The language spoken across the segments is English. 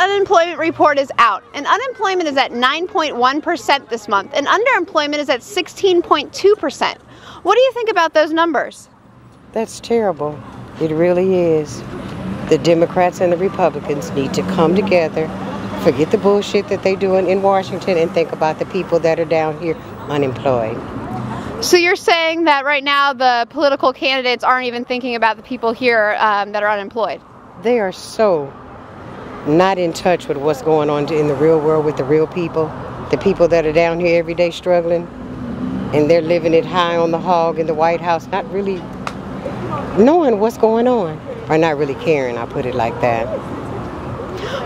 unemployment report is out, and unemployment is at 9.1% this month, and underemployment is at 16.2%. What do you think about those numbers? That's terrible. It really is. The Democrats and the Republicans need to come together, forget the bullshit that they're doing in Washington, and think about the people that are down here unemployed. So you're saying that right now the political candidates aren't even thinking about the people here that are unemployed? They are so not in touch with what's going on in the real world with the real people. The people that are down here every day struggling, and they're living it high on the hog in the White House, not really knowing what's going on, or not really caring, I'll put it like that.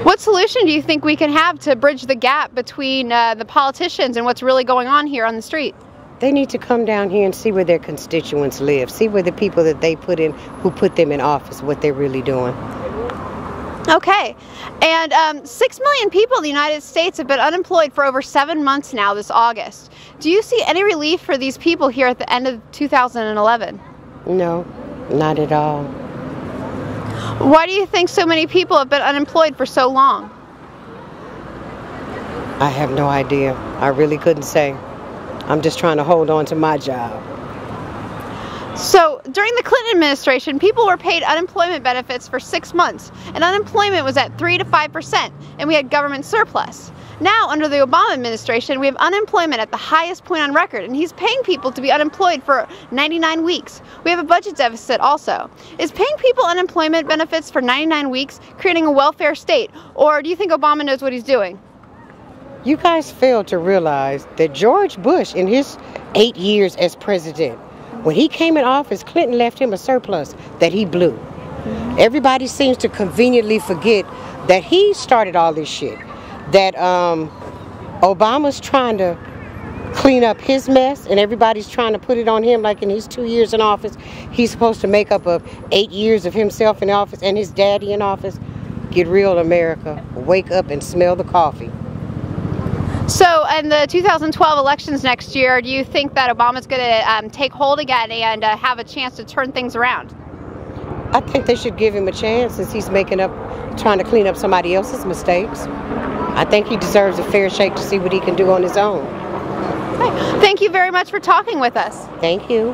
What solution do you think we can have to bridge the gap between the politicians and what's really going on here on the street? They need to come down here and see where their constituents live, see where the people that they put in, who put them in office, what they're really doing. Okay, and 6 million people in the United States have been unemployed for over 7 months now this August. Do you see any relief for these people here at the end of 2011? No, not at all. Why do you think so many people have been unemployed for so long? I have no idea. I really couldn't say. I'm just trying to hold on to my job. So during the Clinton administration, people were paid unemployment benefits for 6 months, and unemployment was at 3 to 5%, and we had government surplus. Now, under the Obama administration, we have unemployment at the highest point on record, and he's paying people to be unemployed for 99 weeks. We have a budget deficit also. Is paying people unemployment benefits for 99 weeks creating a welfare state, or do you think Obama knows what he's doing? You guys fail to realize that George Bush, in his 8 years as president, when he came in office, Clinton left him a surplus that he blew. Everybody seems to conveniently forget that he started all this shit. That Obama's trying to clean up his mess, and everybody's trying to put it on him like in his 2 years in office. He's supposed to make up of 8 years of himself in office and his daddy in office. Get real, America. Wake up and smell the coffee. So in the 2012 elections next year, do you think that Obama's going to take hold again and have a chance to turn things around? I think they should give him a chance, since he's trying to clean up somebody else's mistakes. I think he deserves a fair shake to see what he can do on his own. Okay. Thank you very much for talking with us. Thank you.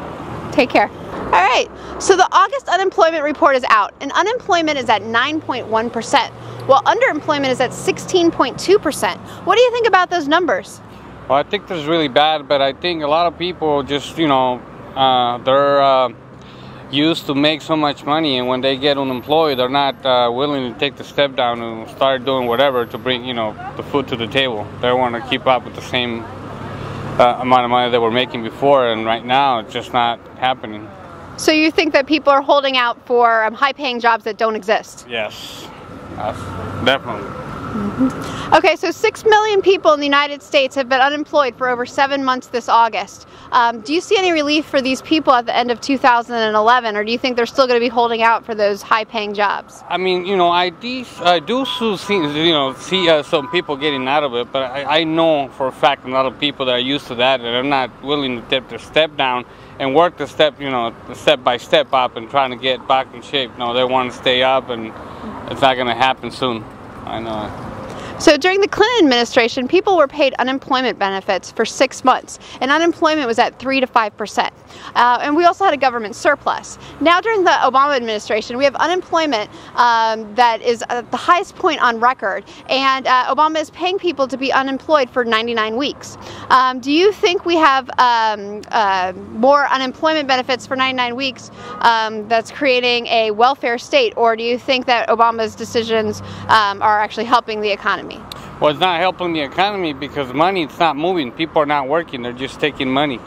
Take care. All right, so the August unemployment report is out, and unemployment is at 9.1%, while underemployment is at 16.2%. What do you think about those numbers? Well, I think this is really bad, but I think a lot of people just, they're used to make so much money, and when they get unemployed, they're not willing to take the step down and start doing whatever to bring, the food to the table. They want to keep up with the same amount of money they were making before, and right now it's just not happening. So you think that people are holding out for high-paying jobs that don't exist? Yes, definitely. Okay, so 6 million people in the United States have been unemployed for over 7 months this August. Do you see any relief for these people at the end of 2011, or do you think they're still going to be holding out for those high-paying jobs? I mean, I do see some people getting out of it, but I know for a fact a lot of people that are used to that, and are not willing to take their step down and work the step, the step by step up and trying to get back in shape. No, they want to stay up, and it's not going to happen soon. I know it. So during the Clinton administration, people were paid unemployment benefits for 6 months, and unemployment was at 3 to 5%. And we also had a government surplus. Now during the Obama administration, we have unemployment that is at the highest point on record, and Obama is paying people to be unemployed for 99 weeks. Do you think we have more unemployment benefits for 99 weeks that's creating a welfare state, or do you think that Obama's decisions are actually helping the economy? Well, it's not helping the economy because money, it's not moving. People are not working. They're just taking money.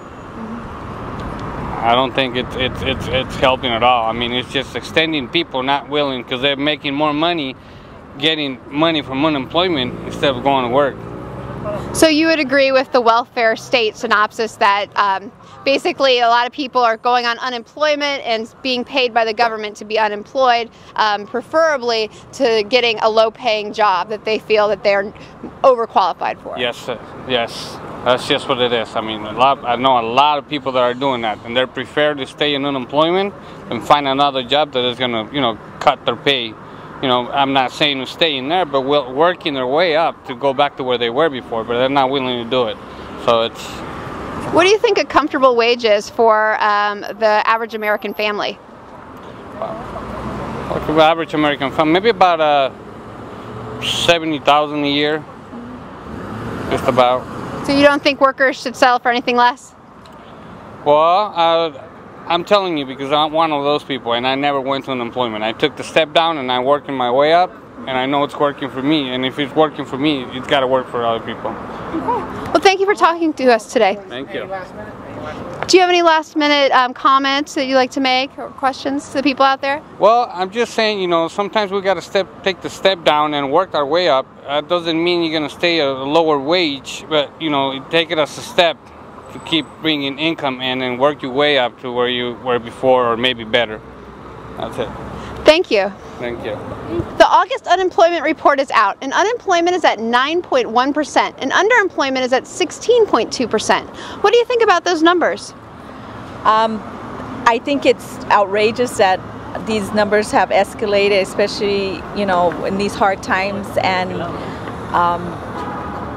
I don't think it's helping at all. I mean, it's just extending people not willing, because they're making more money getting money from unemployment instead of going to work. So you would agree with the welfare state synopsis that basically a lot of people are going on unemployment and being paid by the government to be unemployed, preferably to getting a low-paying job that they feel that they're overqualified for? Yes, yes. That's just what it is. I mean, I know a lot of people that are doing that, and they're prefer to stay in unemployment and find another job that is going to, cut their pay you know, I'm not saying to stay in there, but working their way up to go back to where they were before, but they're not willing to do it. So it's... What do you think a comfortable wage is for the average American family? Average American family, maybe about $70,000 a year, just about. So you don't think workers should settle for anything less? Well, I'm telling you because I'm one of those people, and I never went to unemployment. I took the step down, and I'm working my way up, and I know it's working for me. And if it's working for me, it's got to work for other people. Okay. Well, thank you for talking to us today. Thank you. Do you have any last-minute comments that you'd like to make or questions to the people out there? Well, I'm just saying, you know, sometimes we got to take the step down and work our way up. That doesn't mean you're going to stay at a lower wage, but, you know, take it as a step to keep bringing income in and work your way up to where you were before or maybe better. That's it. Thank you. Thank you. The August unemployment report is out, and unemployment is at 9.1%, and underemployment is at 16.2%. What do you think about those numbers? I think it's outrageous that these numbers have escalated, especially, you know, in these hard times, and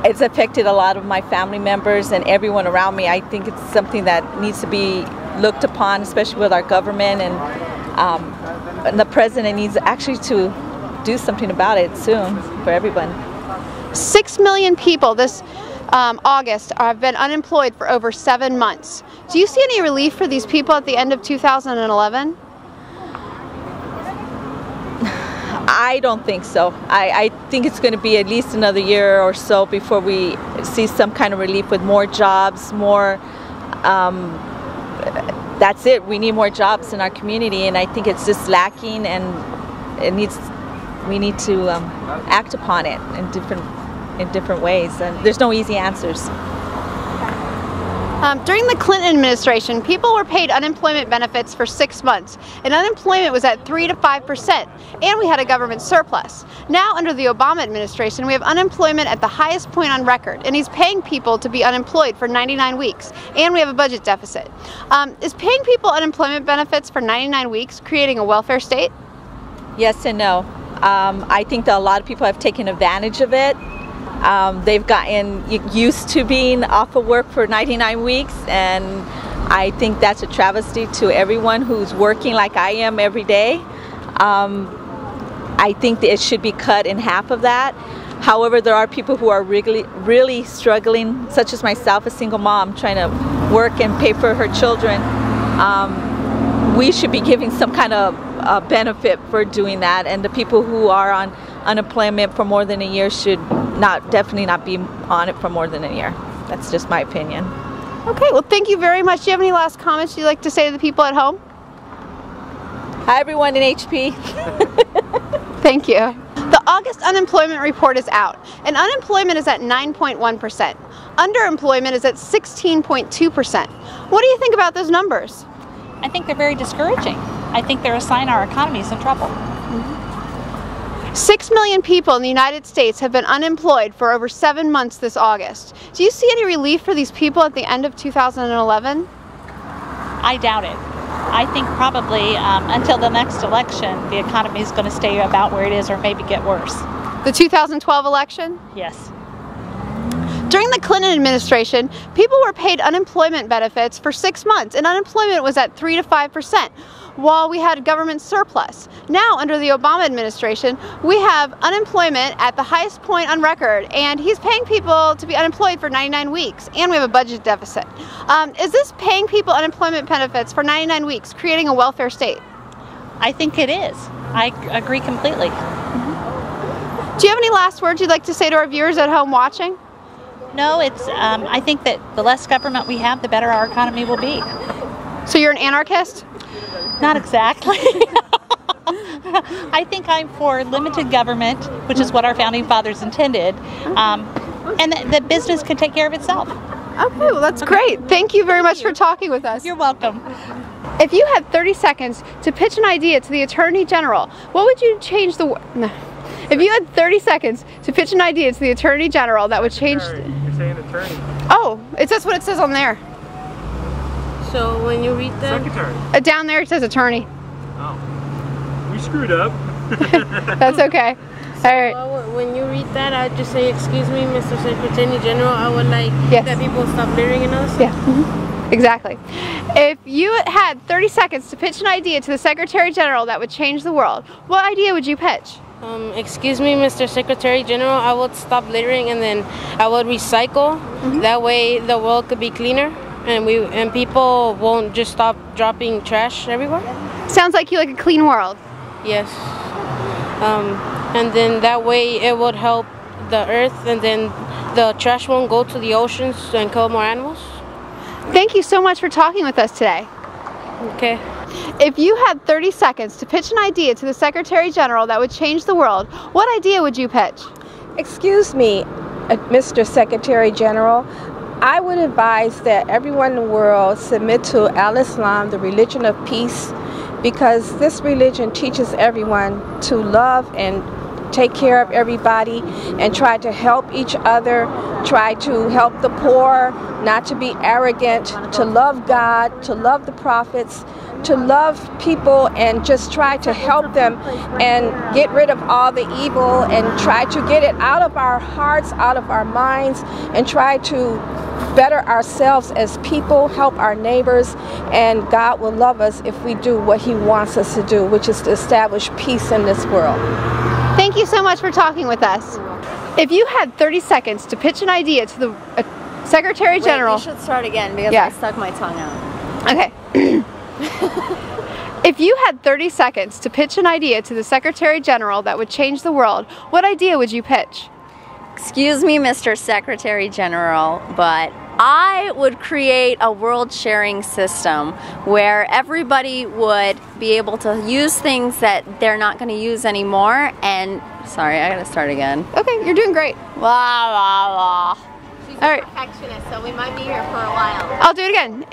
it's affected a lot of my family members and everyone around me. I think it's something that needs to be looked upon, especially with our government, and the president needs actually to do something about it soon for everyone. 6 million people this August have been unemployed for over 7 months. Do you see any relief for these people at the end of 2011? I don't think so. I think it's going to be at least another year or so before we see some kind of relief with more jobs, more, that's it. We need more jobs in our community, and I think it's just lacking, and we need to act upon it in different ways, and there's no easy answers. During the Clinton administration, people were paid unemployment benefits for 6 months, and unemployment was at 3 to 5%, and we had a government surplus. Now, under the Obama administration, we have unemployment at the highest point on record, and he's paying people to be unemployed for 99 weeks, and we have a budget deficit. Is paying people unemployment benefits for 99 weeks creating a welfare state? Yes and no. I think that a lot of people have taken advantage of it. They've gotten used to being off of work for 99 weeks, and I think that's a travesty to everyone who's working like I am every day. I think that it should be cut in half of that. However, there are people who are really struggling, such as myself, a single mom, trying to work and pay for her children. We should be giving some kind of benefit for doing that, and the people who are on unemployment for more than a year should definitely not be on it for more than a year. That's just my opinion. Okay, well, thank you very much. Do you have any last comments you'd like to say to the people at home? Hi, everyone in HP. Thank you. The August unemployment report is out, and unemployment is at 9.1%. Underemployment is at 16.2%. What do you think about those numbers? I think they're very discouraging. I think they're a sign our economy is in trouble. 6 million people in the United States have been unemployed for over 7 months this August. Do you see any relief for these people at the end of 2011? I doubt it. I think probably until the next election, the economy is going to stay about where it is or maybe get worse. The 2012 election? Yes. During the Clinton administration, people were paid unemployment benefits for 6 months, and unemployment was at 3 to 5%, while we had government surplus. Now, under the Obama administration, we have unemployment at the highest point on record, and he's paying people to be unemployed for 99 weeks, and we have a budget deficit. Is this paying people unemployment benefits for 99 weeks creating a welfare state? I think it is. I agree completely. Do you have any last words you'd like to say to our viewers at home watching? No, it's. I think that the less government we have, the better our economy will be. So you're an anarchist? Not exactly. I think I'm for limited government, which is what our founding fathers intended, and that business can take care of itself. Okay, well that's great. Thank you very much for talking with us. You're welcome. If you had 30 seconds to pitch an idea to the Attorney General, what would you change the... No. If you had 30 seconds to pitch an idea to the Attorney General that would change... You're saying attorney. Oh, that's what it says on there. So when you read the... Secretary. Down there it says attorney. Oh. We screwed up. That's okay. All right. Well, when you read that, I'd just say, excuse me, Mr. Secretary General, I would like Yes. that people stop littering in us. Yeah. Exactly. If you had 30 seconds to pitch an idea to the Secretary General that would change the world, what idea would you pitch? Excuse me, Mr. Secretary General, I would stop littering and then I would recycle. That way the world could be cleaner and people won't just stop dropping trash everywhere. Sounds like you like a clean world. Yes. And then that way it would help the earth and then the trash won't go to the oceans and kill more animals. Thank you so much for talking with us today. Okay. If you had 30 seconds to pitch an idea to the Secretary General that would change the world, what idea would you pitch? Excuse me, Mr. Secretary General, I would advise that everyone in the world submit to Al-Islam, the religion of peace, because this religion teaches everyone to love and take care of everybody and try to help each other, try to help the poor, not to be arrogant, to love God, to love the prophets, to love people and just try to help them and get rid of all the evil and try to get it out of our hearts, out of our minds, and try to better ourselves as people, help our neighbors, and God will love us if we do what He wants us to do, which is to establish peace in this world. Thank you so much for talking with us. If you had 30 seconds to pitch an idea to the Secretary General... Wait, you should start again because I stuck my tongue out. Okay. If you had 30 seconds to pitch an idea to the Secretary General that would change the world, what idea would you pitch? Excuse me, Mr. Secretary General, but I would create a world sharing system where everybody would be able to use things that they're not going to use anymore and... Sorry, I gotta start again. Okay, you're doing great. Wah, wah, wah. She's a perfectionist, so we might be here for a while. I'll do it again.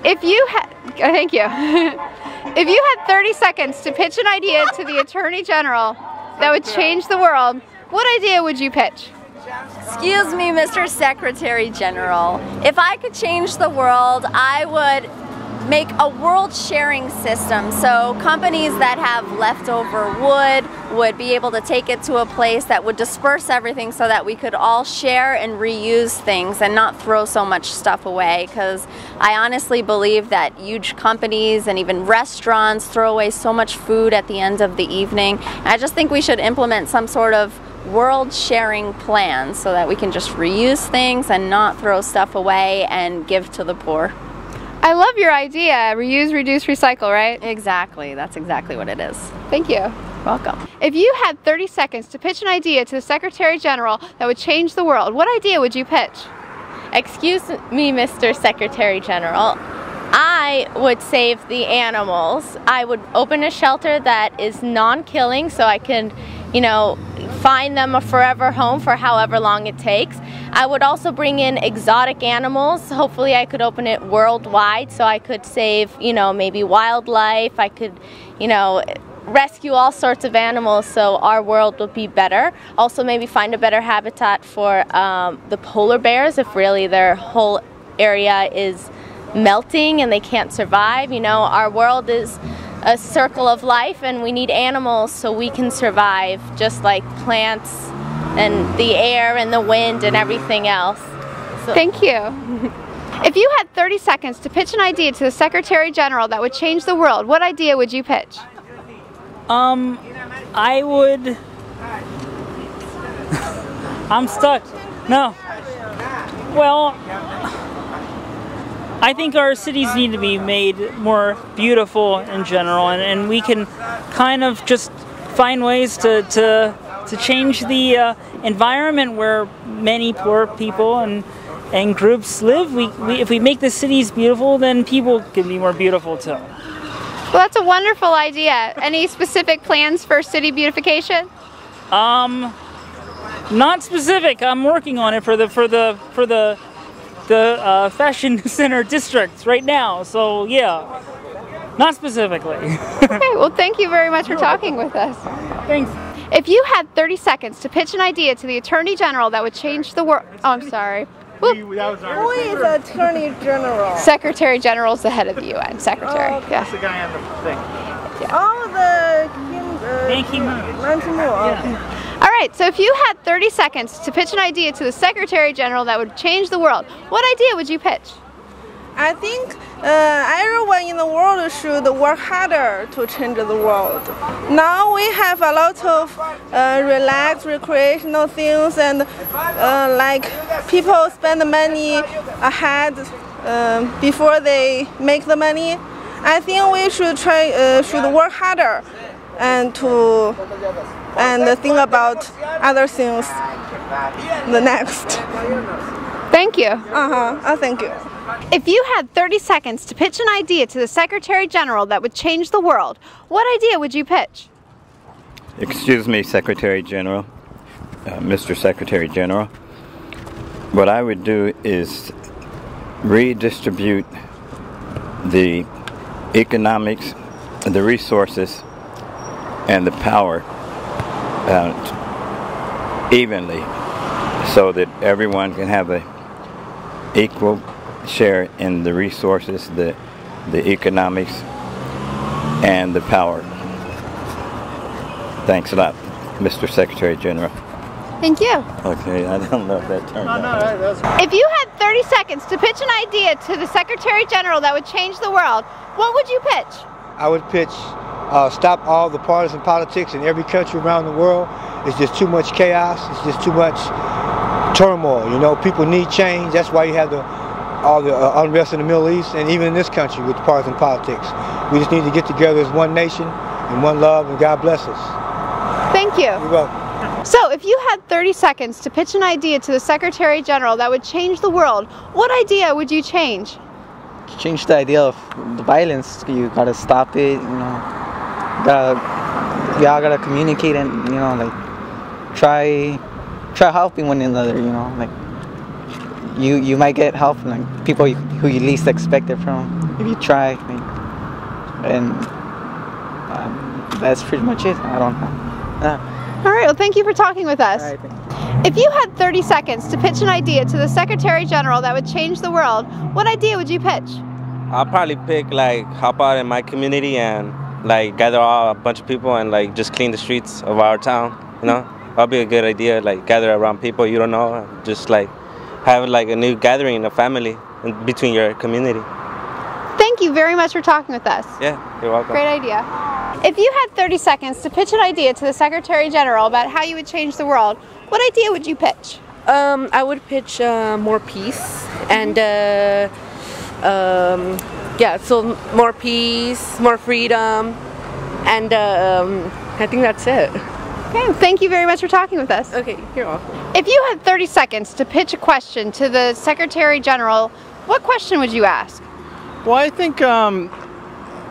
If you had... Thank you. If you had 30 seconds to pitch an idea to the Attorney General that would change the world, what idea would you pitch? Excuse me, Mr. Secretary General. If I could change the world, I would make a world sharing system. So companies that have leftover wood would be able to take it to a place that would disperse everything so that we could all share and reuse things and not throw so much stuff away, because I honestly believe that huge companies and even restaurants throw away so much food at the end of the evening. And I just think we should implement some sort of world sharing plan so that we can just reuse things and not throw stuff away and give to the poor. I love your idea. Reuse, reduce, recycle, right? Exactly. That's exactly what it is. Thank you. Welcome. If you had 30 seconds to pitch an idea to the Secretary General that would change the world, what idea would you pitch? Excuse me, Mr. Secretary General. I would save the animals. I would open a shelter that is non-killing so I can, find them a forever home for however long it takes. I would also bring in exotic animals. Hopefully I could open it worldwide so I could save, maybe wildlife. I could, rescue all sorts of animals so our world would be better. Also maybe find a better habitat for the polar bears if really their whole area is melting and they can't survive. Our world is a circle of life and we need animals so we can survive, just like plants and the air and the wind and everything else. So. Thank you. If you had 30 seconds to pitch an idea to the Secretary General that would change the world, what idea would you pitch? I would... I'm stuck. No. Well, I think our cities need to be made more beautiful in general, and we can kind of just find ways to change the environment where many poor people and groups live. If we make the cities beautiful, then people can be more beautiful too. Well, that's a wonderful idea. Any specific plans for city beautification? Not specific. I'm working on it for the fashion center district right now. So yeah, not specifically. Okay. Well, thank you very much for talking with us. Thanks. If you had 30 seconds to pitch an idea to the Attorney General that would change the world... Oh, I'm sorry. Who is the Attorney General? Secretary General is the head of the UN. Secretary. Oh, okay. Yeah. That's the guy on the thing. Oh, Yankee Moon. All right, so if you had 30 seconds to pitch an idea to the Secretary General that would change the world, what idea would you pitch? I think everyone in the world should work harder to change the world. Now we have a lot of relaxed recreational things, and like people spend money ahead before they make the money. I think we should should work harder and think about other things the next. Thank you. Thank you. If you had 30 seconds to pitch an idea to the Secretary General that would change the world, what idea would you pitch? Excuse me, Secretary General, Mr. Secretary General. What I would do is redistribute the economics, the resources, and the power evenly, so that everyone can have an equal share in the resources, the economics, and the power. Thanks a lot, Mr. Secretary General. Thank you. Okay, I don't know if that turned out. If you had 30 seconds to pitch an idea to the Secretary General that would change the world, what would you pitch? I would pitch stop all the partisan politics in every country around the world. It's just too much chaos. It's just too much turmoil. You know, people need change. That's why you have all the unrest in the Middle East, and even in this country with partisan politics. We just need to get together as one nation and one love, and God bless us. Thank you. You're welcome. So, if you had 30 seconds to pitch an idea to the Secretary General that would change the world, what idea would you change? Change the idea of the violence. You gotta stop it, you know. Y'all gotta communicate and, you know, like try helping one another, you know, like you might get help from like people who you least expect it from if you try, and that's pretty much it. I don't know. All right, well, thank you for talking with us. All right, if you had 30 seconds to pitch an idea to the Secretary General that would change the world, what idea would you pitch? I'll probably pick like help out in my community and like gather a bunch of people and like just clean the streets of our town, you know? That'll be a good idea, like gather around people you don't know, just like have like a new gathering, a family in between your community. Thank you very much for talking with us. Yeah, you're welcome. Great idea. If you had 30 seconds to pitch an idea to the Secretary General about how you would change the world, what idea would you pitch? I would pitch more peace and yeah, so more peace, more freedom, and I think that's it. Okay, thank you very much for talking with us. Okay, you're welcome. If you had 30 seconds to pitch a question to the Secretary General, what question would you ask? Well, I think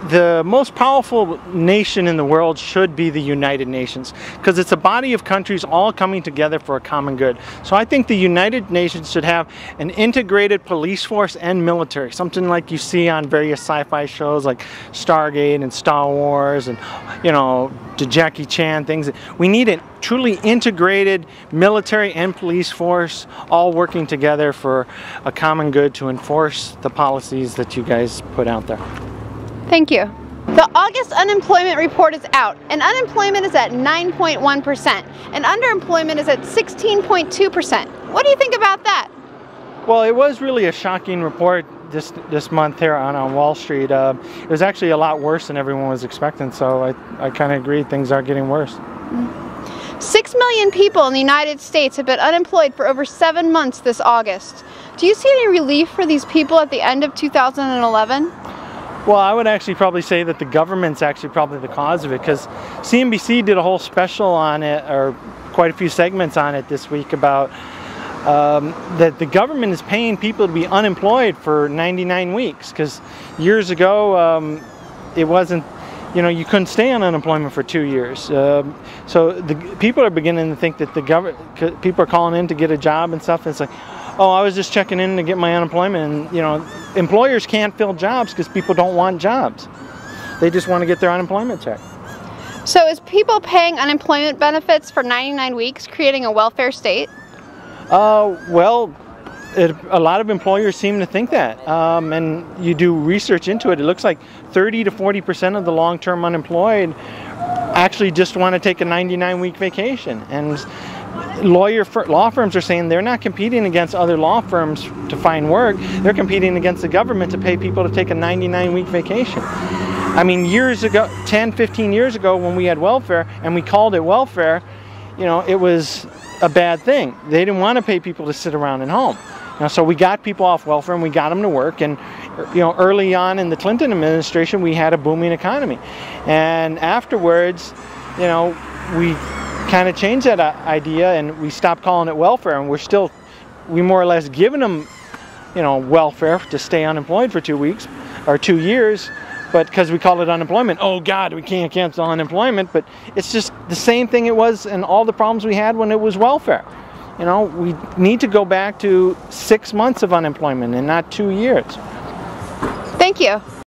the most powerful nation in the world should be the United Nations, because it's a body of countries all coming together for a common good. So I think the United Nations should have an integrated police force and military, something like you see on various sci-fi shows like Stargate and Star Wars and, you know, the Jackie Chan things. We need a truly integrated military and police force all working together for a common good to enforce the policies that you guys put out there. Thank you. The August unemployment report is out, and unemployment is at 9.1%, and underemployment is at 16.2%. What do you think about that? Well, it was really a shocking report this month here on Wall Street. It was actually a lot worse than everyone was expecting, so I kind of agree things are getting worse. 6 million people in the United States have been unemployed for over 7 months this August. Do you see any relief for these people at the end of 2011? Well, I would actually probably say that the government's actually probably the cause of it, because CNBC did a whole special on it, or quite a few segments on it this week about that the government is paying people to be unemployed for 99 weeks, because years ago it wasn't, you know, you couldn't stay on unemployment for 2 years. So the people are beginning to think that the government, people are calling in to get a job and stuff, and it's like, oh, I was just checking in to get my unemployment, and, you know, employers can't fill jobs because people don't want jobs. They just want to get their unemployment check. So is people paying unemployment benefits for 99 weeks creating a welfare state? Well, a lot of employers seem to think that, and you do research into it. It looks like 30 to 40% of the long-term unemployed actually just want to take a 99-week vacation. And law firms are saying they're not competing against other law firms to find work. They're competing against the government to pay people to take a 99-week vacation. I mean, years ago, 10, 15 years ago, when we had welfare and we called it welfare, you know, it was a bad thing. They didn't want to pay people to sit around at home. You know, so we got people off welfare and we got them to work. And you know, early on in the Clinton administration, we had a booming economy. And afterwards, you know, we kind of changed that idea and we stopped calling it welfare. And we more or less giving them, you know, welfare to stay unemployed for 2 weeks or 2 years. But because we call it unemployment, oh God, we can't cancel unemployment. But it's just the same thing it was and all the problems we had when it was welfare. You know, we need to go back to 6 months of unemployment and not 2 years. Thank you.